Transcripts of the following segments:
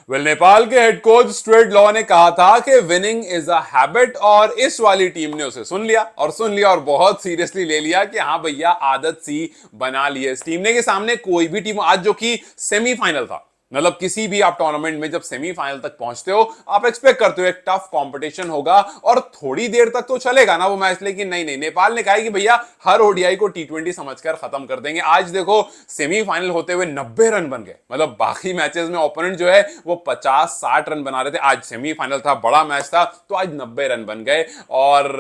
नेपाल के head coach Stuart law ने कहा था कि विनिंग इज अ हैबिट, और इस वाली टीम ने उसे सुन लिया और बहुत सीरियसली ले लिया कि हाँ भैया आदत सी बना ली है इस टीम ने कि सामने कोई भी टीम आज जो कि सेमीफाइनल था, मतलब किसी भी आप टूर्नामेंट में जब सेमीफाइनल तक पहुंचते हो आप एक्सपेक्ट करते हो एक टफ कंपटीशन होगा और थोड़ी देर तक तो चलेगा ना वो मैच, लेकिन नहीं नहीं, नेपाल ने कहा कि भैया हर ओडीआई को टी20 समझकर खत्म कर देंगे। आज देखो सेमीफाइनल होते हुए 90 रन बन गए, मतलब बाकी मैचेस में ओपोनेंट जो है वो 50-60 रन बना रहे थे, आज सेमीफाइनल था, बड़ा मैच था, तो आज 90 रन बन गए और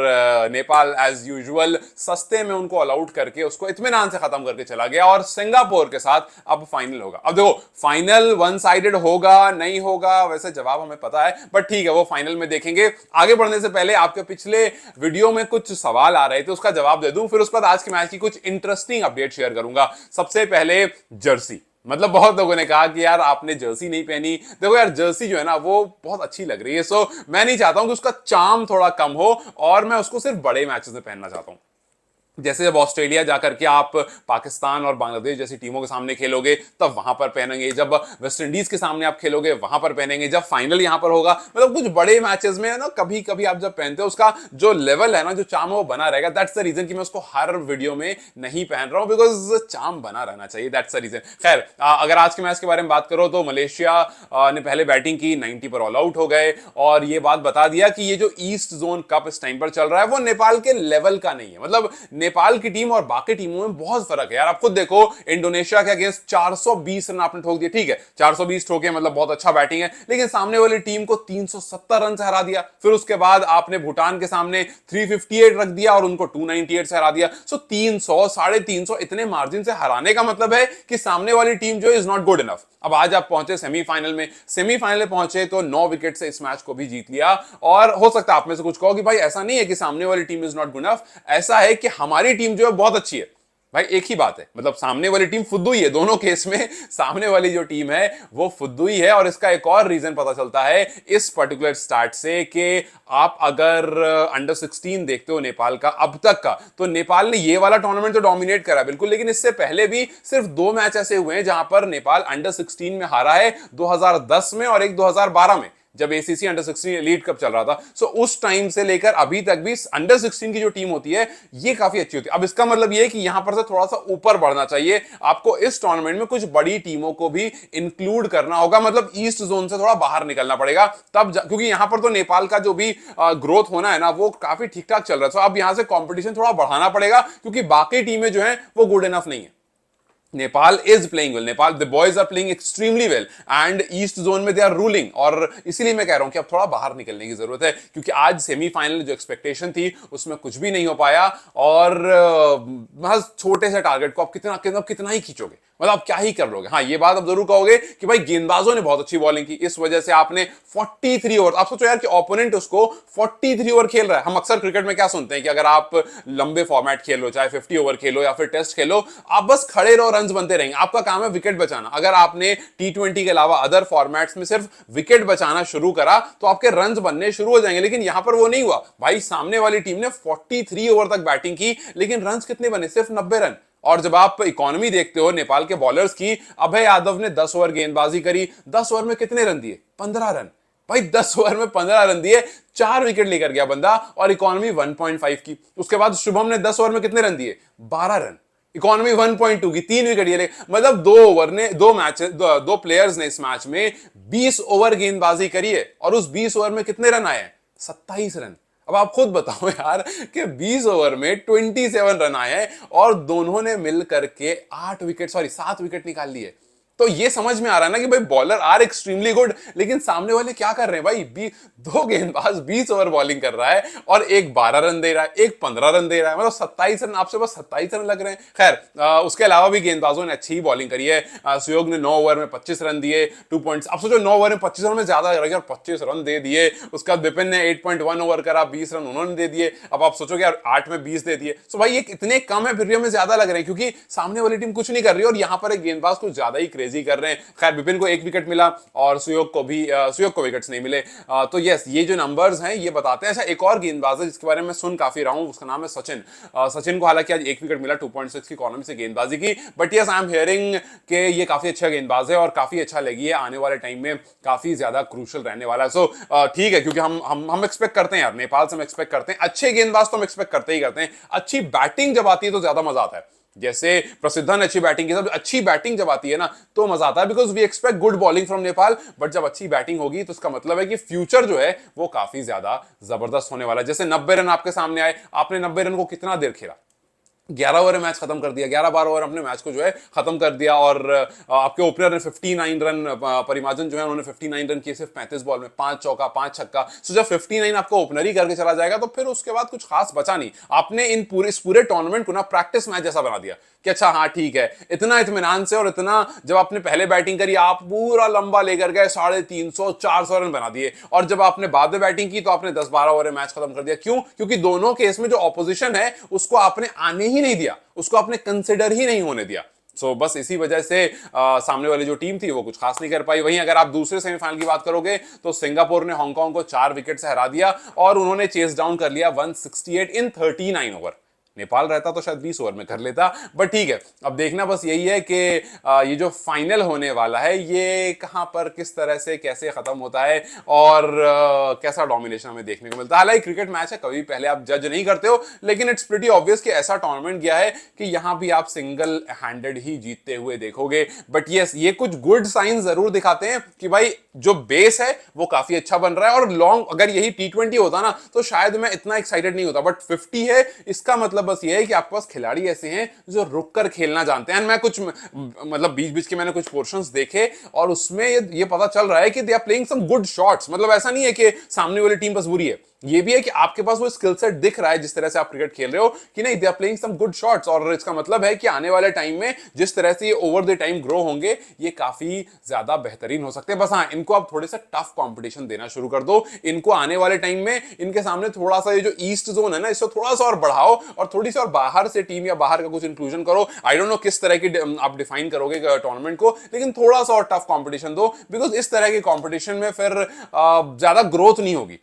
नेपाल एज यूजुअल सस्ते में उनको ऑल आउट करके उसको इत्मीनान से खत्म करके चला गया और सिंगापुर के साथ अब फाइनल होगा। अब देखो फाइनल वन साइडेड होगा नहीं होगा वैसे जवाब हमें पता है, बट ठीक है वो फाइनल में देखेंगे। आगे बढ़ने से पहले आपके पिछले वीडियो में कुछ सवाल आ रहे थे उसका जवाब दे दूं, फिर उसके बाद आज के मैच की कुछ इंटरेस्टिंग अपडेट शेयर करूंगा। सबसे पहले जर्सी, मतलब बहुत लोगों ने कहा कि यार आपने जर्सी नहीं पहनी। देखो यार जर्सी जो है ना वो बहुत अच्छी लग रही है, सो मैं नहीं चाहता हूं कि उसका चार्म थोड़ा कम हो और मैं उसको सिर्फ बड़े मैचेस में पहनना चाहता हूं। जैसे जब ऑस्ट्रेलिया जाकर के आप पाकिस्तान और बांग्लादेश जैसी टीमों के सामने खेलोगे तब वहां पर पहनेंगे, जब वेस्ट इंडीज के सामने आप खेलोगे वहां पर पहनेंगे, जब फाइनल यहां पर होगा, मतलब कुछ बड़े मैचेस में ना कभी कभी आप जब पहनते हो उसका जो लेवल है ना, जो चार्म है वो बना रहेगा। दैट्स द रीजन कि मैं उसको हर वीडियो में नहीं पहन रहा हूं, बिकॉज चार्म बना रहना चाहिए, दैट्स द रीजन। खैर अगर आज के मैच के बारे में बात करो तो मलेशिया ने पहले बैटिंग की, 90 पर ऑल आउट हो गए और ये बात बता दिया कि ये जो ईस्ट जोन कप इस टाइम पर चल रहा है वो नेपाल के लेवल का नहीं है। मतलब नेपाल की टीम और बाकी टीमों में बहुत फर्क है यार। आप खुद देखो इंडोनेशिया के अगेंस्ट 420 रन आपने ठोक दिए, ठीक है 420 ठोके मतलब बहुत अच्छा बैटिंग है, लेकिन सामने वाली टीम को 370 रन से हरा दिया। फिर उसके बाद आपने भूटान के सामने 358 रख दिया और उनको 298 से हरा दिया। सो 300 350 इतने मार्जिन से हराने का मतलब है कि सामने वाली टीम जो इज नॉट गुड इनफ। अब आज आप पहुंचे सेमीफाइनल में, सेमीफाइनल में पहुंचे तो 9 विकेट से इस मैच को भी जीत लिया। और हो सकता है आप में से कुछ कहो कि भाई ऐसा नहीं है कि सामने वाली team is not good enough, ऐसा है कि हमारी टीम जो है बहुत अच्छी है। भाई एक ही बात है, मतलब सामने वाली टीम फुद्दू ही है, दोनों केस में सामने वाली जो टीम है वो फुद्दू ही है। और इसका एक और रीजन पता चलता है इस पर्टिकुलर स्टार्ट से कि आप अगर अंडर 16 देखते हो नेपाल का अब तक का, तो नेपाल ने ये वाला टूर्नामेंट तो डोमिनेट करा बिल्कुल, लेकिन इससे पहले भी सिर्फ 2 मैच ऐसे हुए हैं जहां पर नेपाल अंडर 16 में हारा है, 2010 में और एक 2012 में जब एसीसी अंडर 16 एलीट कप चल रहा था। सो उस टाइम से लेकर अभी तक भी अंडर 16 की जो टीम होती है ये काफी अच्छी होती है। अब इसका मतलब ये है कि यहां पर से थोड़ा सा ऊपर बढ़ना चाहिए आपको, इस टूर्नामेंट में कुछ बड़ी टीमों को भी इंक्लूड करना होगा, मतलब ईस्ट जोन से थोड़ा बाहर निकलना पड़ेगा तब क्योंकि यहां पर तो नेपाल का जो भी ग्रोथ होना है ना वो काफी ठीक ठाक चल रहा है। सो अब यहां से कॉम्पिटिशन थोड़ा बढ़ाना पड़ेगा क्योंकि बाकी टीमें जो है वो गुड इनफ नहीं है। Nepal is playing well, Nepal the boys are playing extremely well and east zone में दे आर रूलिंग, और इसीलिए मैं कह रहा हूं कि अब थोड़ा बाहर निकलने की जरूरत है क्योंकि आज सेमीफाइनल जो एक्सपेक्टेशन थी उसमें कुछ भी नहीं हो पाया और बस छोटे से टारगेट को आप कितना ही खींचोगे, मतलब आप क्या ही कर लोगे। हाँ ये बात आप जरूर कहोगे कि भाई गेंदबाजों ने बहुत अच्छी बॉलिंग की, इस वजह से आपने 43 ओवर, आप सोचो यार कि ओपोनेंट उसको 43 ओवर खेल रहा है। हम अक्सर क्रिकेट में क्या सुनते हैं कि अगर आप लंबे फॉर्मेट खेलो, चाहे 50 ओवर खेलो या फिर टेस्ट खेलो, आप बस खड़े रहो, रन बनते रहेंगे, आपका काम है विकेट बचाना। अगर आपने टी20 के अलावा अदर फॉर्मेट्स में सिर्फ विकेट बचाना शुरू करा तो आपके रन बनने शुरू हो जाएंगे, लेकिन यहां पर वो नहीं हुआ। भाई सामने वाली टीम ने 43 ओवर तक बैटिंग की लेकिन रन कितने बने, सिर्फ 90 रन। और जब आप इकोनॉमी देखते हो नेपाल के बॉलर्स की, अभय यादव ने 10 ओवर गेंदबाजी करी, 10 ओवर में कितने रन दिए, 15 रन। भाई 10 ओवर में 15 रन दिए, 4 विकेट लेकर गया बंदा और इकोनॉमी 1.5 की। उसके बाद शुभम ने 10 ओवर में कितने रन दिए, 12 रन, इकोनॉमी 1.2 की, 3 विकेट लिए। मतलब 2 ओवर ने दो प्लेयर्स ने इस मैच में 20 ओवर गेंदबाजी करी है और उस 20 ओवर में कितने रन आए हैं, 27 रन। अब आप खुद बताओ यार कि 20 ओवर में 27 रन आए हैं और दोनों ने मिलकर के 7 विकेट निकाल लिए। तो ये समझ में आ रहा है ना कि भाई बॉलर आर एक्सट्रीमली गुड, लेकिन सामने वाले क्या कर रहे हैं भाई, 2 गेंदबाज 20 ओवर बॉलिंग कर रहा है और एक 12 रन दे रहा है, एक 15 रन दे रहा है, मतलब 27 रन, आपसे बस 27 रन लग रहे हैं। खैर उसके अलावा भी गेंदबाजों ने अच्छी बॉलिंग करी है। सुयोग ने 9 ओवर में 25 रन दिए, 2 पॉइंट्स। आप सोचो 9 ओवर में 25 रन में ज्यादा कर गया, 25 रन दे दिए। उसका विपिन ने 8.1 ओवर करा, 20 रन उन्होंने दे दिए। अब आप सोचो यार 8 में 20 दे दिए, तो भाई ये इतने कम है फिर भी हमें ज्यादा लग रहे हैं क्योंकि सामने वाली टीम कुछ नहीं कर रही और यहां पर एक गेंदबाज कुछ ज्यादा ही क्रेजी बल्लेबाजी कर रहे हैं। खैर विपिन को 1 विकेट मिला और सुयोग को विकेट्स नहीं मिले। तो यस, ये जो नंबर्स हैं ये बताते हैं। अच्छा, एक और गेंदबाज है जिसके बारे में सुन काफी रहा हूं, उसका नाम है सचिन। सचिन को हालांकि आज 1 विकेट मिला 2.6 की इकोनॉमी से गेंदबाजी की, but yes I am hearing कि ये काफी अच्छा गेंदबाज है और काफी अच्छा लगी है, आने वाले टाइम में काफी ज्यादा क्रूशल रहने वाला है। सो ठीक है, क्योंकि हम एक्सपेक्ट करते हैं यार, नेपाल से हम एक्सपेक्ट करते हैं अच्छे गेंदबाज, तो हम एक्सपेक्ट करते ही करते हैं। अच्छी बैटिंग जब आती है तो ज्यादा मजा आता है। जैसे प्रसिद्ध ने अच्छी बैटिंग की, सब अच्छी बैटिंग जब आती है ना तो मजा आता है, because we expect good bowling from Nepal. But जब अच्छी बैटिंग होगी तो इसका मतलब है कि फ्यूचर जो है वो काफी ज्यादा जबरदस्त होने वाला है। जैसे 90 रन आपके सामने आए, आपने 90 रन को कितना देर खेला, 11 ओवर में मैच खत्म कर दिया, 11-12 ओवर अपने मैच को जो है खत्म कर दिया। और आपके ओपनर ने 59 रन, परिमार्जन जो है उन्होंने 59 रन किए सिर्फ 35 बॉल में, 5 चौका 5 छक्का। सो जब 59 आपको ओपनर ही करके चला जाएगा तो फिर उसके बाद कुछ खास बचा नहीं। आपने इस पूरे टूर्नामेंट को ना प्रैक्टिस मैच जैसा बना दिया कि अच्छा हाँ ठीक है, इतना इत्मीनान से और इतना जब आपने पहले बैटिंग करी आप पूरा लंबा लेकर गए, 350-400 रन बना दिए। और जब आपने बाद में बैटिंग की तो आपने 10-12 ओवर में मैच खत्म कर दिया। क्यों? क्योंकि दोनों केस में जो ऑपोजिशन है उसको आपने आने ही नहीं दिया, उसको आपने कंसिडर ही नहीं होने दिया। सो बस इसी वजह से सामने वाली जो टीम थी वो कुछ खास नहीं कर पाई। वहीं अगर आप दूसरे सेमीफाइनल की बात करोगे तो सिंगापुर ने हांगकांग को 4 विकेट से हरा दिया और उन्होंने चेस डाउन कर लिया 168 इन 39 ओवर। नेपाल रहता तो शायद 20 ओवर में कर लेता, बट ठीक है। अब देखना बस यही है कि ये जो फाइनल होने वाला है ये कहां पर किस तरह से कैसे खत्म होता है और कैसा डोमिनेशन हमें देखने को मिलता है। हालांकि क्रिकेट मैच है, कभी पहले आप जज नहीं करते हो, लेकिन इट्स प्रीटी ऑब्वियस कि ऐसा टूर्नामेंट गया है कि यहां भी आप सिंगल हैंडेड ही जीतते हुए देखोगे। बट यस, ये कुछ गुड साइन जरूर दिखाते हैं कि भाई जो बेस है वो काफी अच्छा बन रहा है। और लॉन्ग अगर यही T20 होता ना तो शायद मैं इतना एक्साइटेड नहीं होता, बट 50 है, इसका मतलब बस ये है कि आपके पास खिलाड़ी ऐसे हैं जो रुक कर खेलना जानते हैं। मैं कुछ मतलब बीच बीच के मैंने कुछ पोर्शंस देखे और उसमें ये पता चल रहा है कि they are playing some good shots. मतलब ऐसा नहीं है कि सामने वाली टीम बस बुरी है, ये भी है कि आपके पास वो स्किल सेट दिख रहा है जिस तरह से आप क्रिकेट खेल रहे हो कि नहीं, they are playing some good shots. और इसका मतलब है कि आने वाले टाइम में जिस तरह से ये ओवर द टाइम ग्रो होंगे ये काफी ज्यादा बेहतरीन हो सकते हैं। बस हाँ, इनको आप थोड़े सा टफ कंपटीशन देना शुरू कर दो। इनको आने वाले टाइम में इनके सामने थोड़ा सा ये जो ईस्ट जोन है ना इसको थोड़ा सा और बढ़ाओ और थोड़ी सी और बाहर से टीम या बाहर का कुछ इंक्लूजन करो। आई डोंट नो किस तरह की आप डिफाइन करोगे टूर्नामेंट को, लेकिन थोड़ा सा और टफ कंपटीशन दो, बिकॉज इस तरह के कंपटीशन में फिर ज्यादा ग्रोथ नहीं होगी।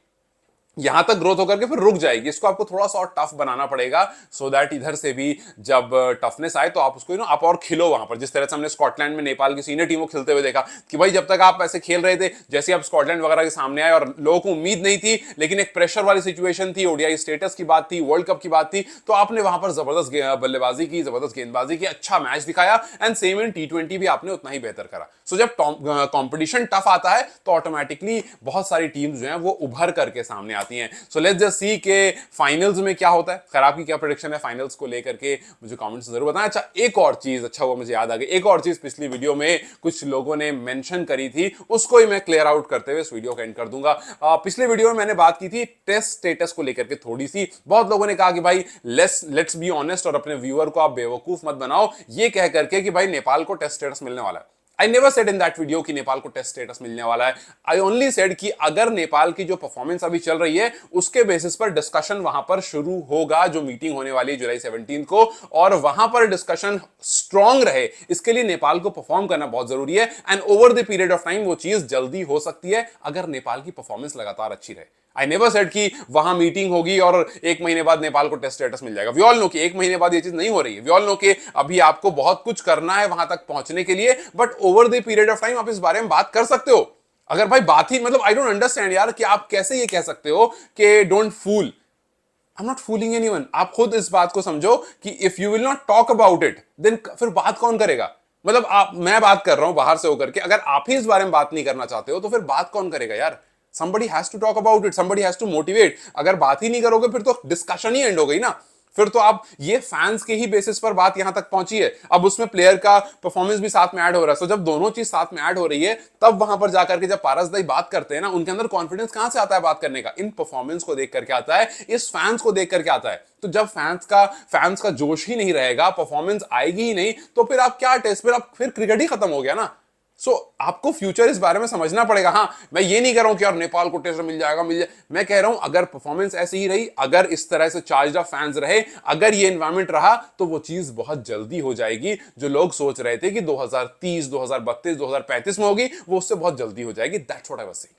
यहां तक ग्रोथ होकर के फिर रुक जाएगी। इसको आपको थोड़ा सा और टफ बनाना पड़ेगा सो दैट इधर से भी जब टफनेस आए तो आप उसको आप और खिलो वहां पर। जिस तरह से हमने स्कॉटलैंड में नेपाल की सीनियर टीम को खेलते हुए देखा कि भाई जब तक आप ऐसे खेल रहे थे, जैसे आप स्कॉटलैंड वगैरह के सामने आए और लोगों को उम्मीद नहीं थी, लेकिन एक प्रेशर वाली सिचुएशन थी, ओडीआई स्टेटस की बात थी, वर्ल्ड कप की बात थी, तो आपने वहां पर जबरदस्त बल्लेबाजी की, जबरदस्त गेंदबाजी की, अच्छा मैच दिखाया। एंड सेम इन T20 भी आपने उतना ही बेहतर करा। सो जब कॉम्पिटिशन टफ आता है तो ऑटोमेटिकली बहुत सारी टीम्स जो है वो उभर करके सामने आती हैं। सो लेट्स सी के फाइनल्स में क्या होता है। खैर आपकी क्या प्रेडिक्शन है फाइनल्स को लेकर के मुझे कमेंट्स जरूर बताएं। अच्छा, एक और चीज, अच्छा हुआ मुझे याद आ गई, एक और चीज पिछली वीडियो में कुछ लोगों ने मेंशन करी थी, उसको ही मैं क्लियर आउट करते हुए इस वीडियो को एंड कर दूंगा। पिछले वीडियो में मैंने बात की थी टेस्ट स्टेटस को लेकर के थोड़ी सी। बहुत लोगों ने कहा कि भाई लेट्स बी ऑनेस्ट और अपने व्यूअर को आप बेवकूफ मत बनाओ ये कह करके कि भाई नेपाल को टेस्ट स्टेटस मिलने वाला है। I never said in that video कि नेपाल को टेस्ट स्टेटस मिलने वाला है। I only said कि अगर नेपाल की जो परफॉर्मेंस अभी चल रही है उसके बेसिस पर डिस्कशन वहां पर शुरू होगा, जो मीटिंग होने वाली है जुलाई 17 को, और वहां पर डिस्कशन स्ट्रांग रहे इसके लिए नेपाल को परफॉर्म करना बहुत जरूरी है। And over the period of time वो चीज जल्दी हो सकती है अगर नेपाल की परफॉर्मेंस लगातार अच्छी रहे। आई नेवर सेड कि वहां मीटिंग होगी और 1 महीने बाद नेपाल को टेस्ट स्टेटस मिल जाएगा। वी ऑल नो कि 1 महीने बाद ये चीज नहीं हो रही है। वी ऑल नो कि अभी आपको बहुत कुछ करना है वहां तक पहुंचने के लिए, but over the period of time आप इस बारे में बात कर सकते हो। अगर भाई बात ही मतलब आई डोंट अंडरस्टैंड यार कि आप कैसे ये कह सकते हो कि don't fool. I am not fooling anyone. आप खुद इस बात को समझो कि if you will not talk about it then फिर बात कौन करेगा। मतलब मैं बात कर रहा हूं बाहर से होकर के, अगर आप ही इस बारे में बात नहीं करना चाहते हो तो फिर बात कौन करेगा यार। somebody has to talk about it, somebody has to motivate। अगर बात ही नहीं करोगे फिर तो डिस्कशन ही एंड हो गई ना। फिर तो आप ये फैंस के ही बेसिस पर बात यहां तक पहुंची है, अब उसमें प्लेयर का परफॉर्मेंस भी साथ में ऐड हो रहा है। तो जब दोनों चीज साथ में ऐड हो रही है तब वहां पर जाकर के जब पारसदाई बात करते हैं ना, उनके अंदर कॉन्फिडेंस कहां से आता है बात करने का? इन परफॉर्मेंस को देख करके आता है, इस फैंस को देख करके आता है। तो जब फैंस का जोश ही नहीं रहेगा, परफॉर्मेंस आएगी ही नहीं, तो फिर आप क्या टेस्ट, फिर क्रिकेट ही खत्म हो गया ना। सो आपको फ्यूचर इस बारे में समझना पड़ेगा। हाँ, मैं ये नहीं कह रहा हूं कि यार नेपाल को टेस्ट मिल जाएगा, मिल जाए, मैं कह रहा हूं अगर परफॉर्मेंस ऐसी ही रही, अगर इस तरह से चार्ज ऑफ फैंस रहे, अगर ये एनवायरमेंट रहा, तो वो चीज बहुत जल्दी हो जाएगी। जो लोग सोच रहे थे कि 2030, 2032, 2035 में होगी, वो उससे बहुत जल्दी हो जाएगी। That's what I was saying.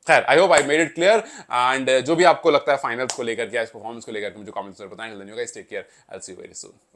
खैर, I hope I made it clear. And जो भी आपको लगता है फाइनल्स को लेकर के, इस परफॉर्मेंस को लेकर के, मुझे कमेंट्स में बताएं। Take care, I will see you very soon.